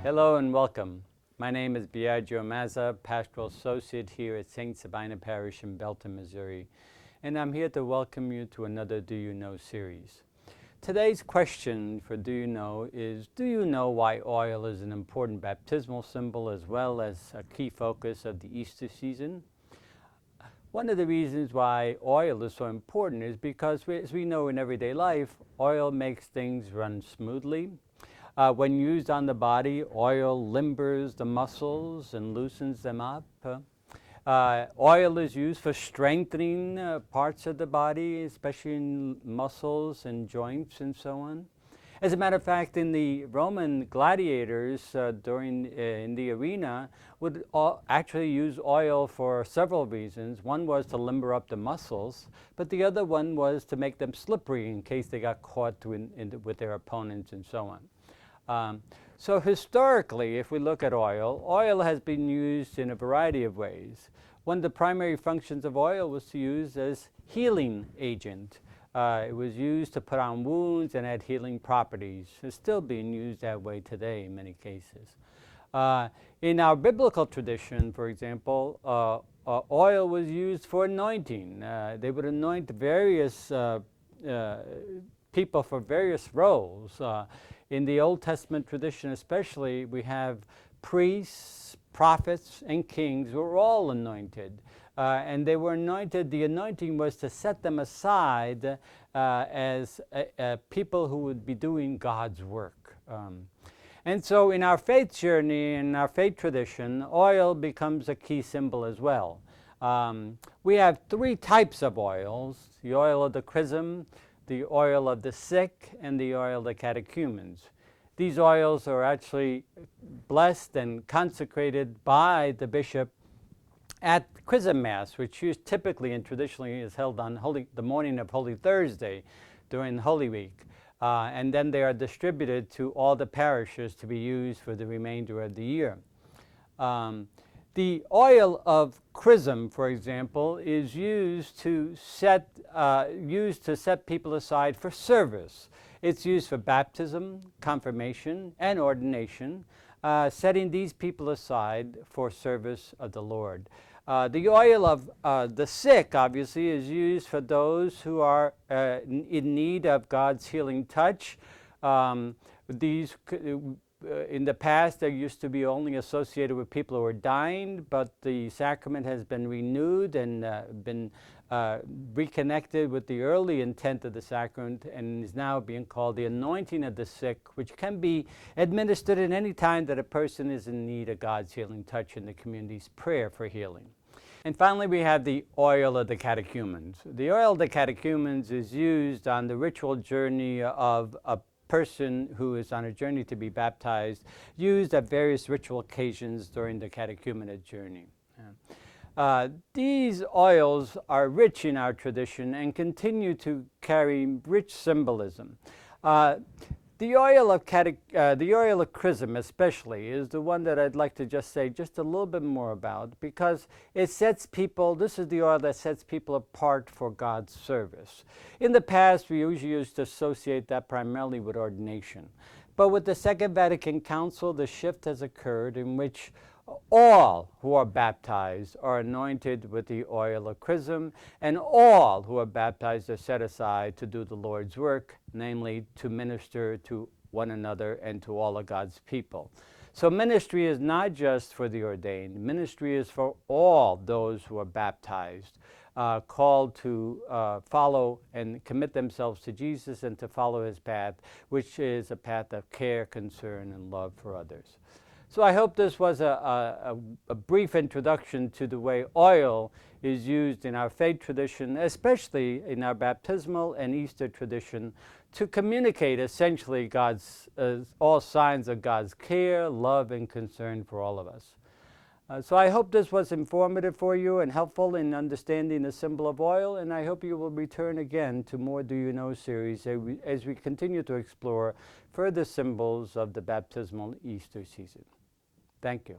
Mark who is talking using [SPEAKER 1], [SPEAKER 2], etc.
[SPEAKER 1] Hello and welcome. My name is Biagio Mazza, Pastoral Associate here at St. Sabina Parish in Belton, Missouri, and I'm here to welcome you to another Do You Know series. Today's question for Do You Know is, do you know why oil is an important baptismal symbol as well as a key focus of the Easter season? One of the reasons why oil is so important is because, as we know in everyday life, oil makes things run smoothly. When used on the body, oil limbers the muscles and loosens them up. Oil is used for strengthening parts of the body, especially in muscles and joints and so on. As a matter of fact, in the Roman gladiators in the arena would actually use oil for several reasons. One was to limber up the muscles, but the other one was to make them slippery in case they got caught with their opponents and so on. So historically, if we look at oil has been used in a variety of ways. One of the primary functions of oil was to use as healing agent. It was used to put on wounds and had healing properties. It's still being used that way today in many cases. In our biblical tradition, for example, oil was used for anointing. They would anoint various people for various roles. In the Old Testament tradition especially, we have priests, prophets, and kings who were all anointed. And they were anointed, the anointing was to set them aside as people who would be doing God's work. And so in our faith journey, in our faith tradition, oil becomes a key symbol as well. We have three types of oils: the oil of the chrism, the oil of the sick, and the oil of the catechumens. These oils are actually blessed and consecrated by the bishop at Chrism Mass, which typically and traditionally is held on the morning of Holy Thursday during Holy Week. And then they are distributed to all the parishes to be used for the remainder of the year. The oil of chrism, for example, is used to set people aside for service. It's used for baptism, confirmation, and ordination, setting these people aside for service of the Lord. The oil of the sick, obviously, is used for those who are in need of God's healing touch. In the past, they used to be only associated with people who were dying, but the sacrament has been renewed and been reconnected with the early intent of the sacrament, and is now being called the anointing of the sick, which can be administered at any time that a person is in need of God's healing touch in the community's prayer for healing. And finally, we have the oil of the catechumens. The oil of the catechumens is used on the ritual journey of a person who is on a journey to be baptized, used at various ritual occasions during the catechumenate journey. These oils are rich in our tradition and continue to carry rich symbolism. The oil of chrism especially is the one that I'd like to just say just a little bit more about, because it sets people, this is the oil that sets people apart for God's service. In the past, we usually used to associate that primarily with ordination. But with the Second Vatican Council, the shift has occurred in which all who are baptized are anointed with the oil of chrism, and all who are baptized are set aside to do the Lord's work, namely to minister to one another and to all of God's people. So ministry is not just for the ordained. Ministry is for all those who are baptized, called to follow and commit themselves to Jesus and to follow his path, which is a path of care, concern, and love for others. So I hope this was a brief introduction to the way oil is used in our faith tradition, especially in our baptismal and Easter tradition, to communicate essentially all signs of God's care, love, and concern for all of us. So I hope this was informative for you and helpful in understanding the symbol of oil, and I hope you will return again to more Do You Know series as we continue to explore further symbols of the baptismal Easter season. Thank you.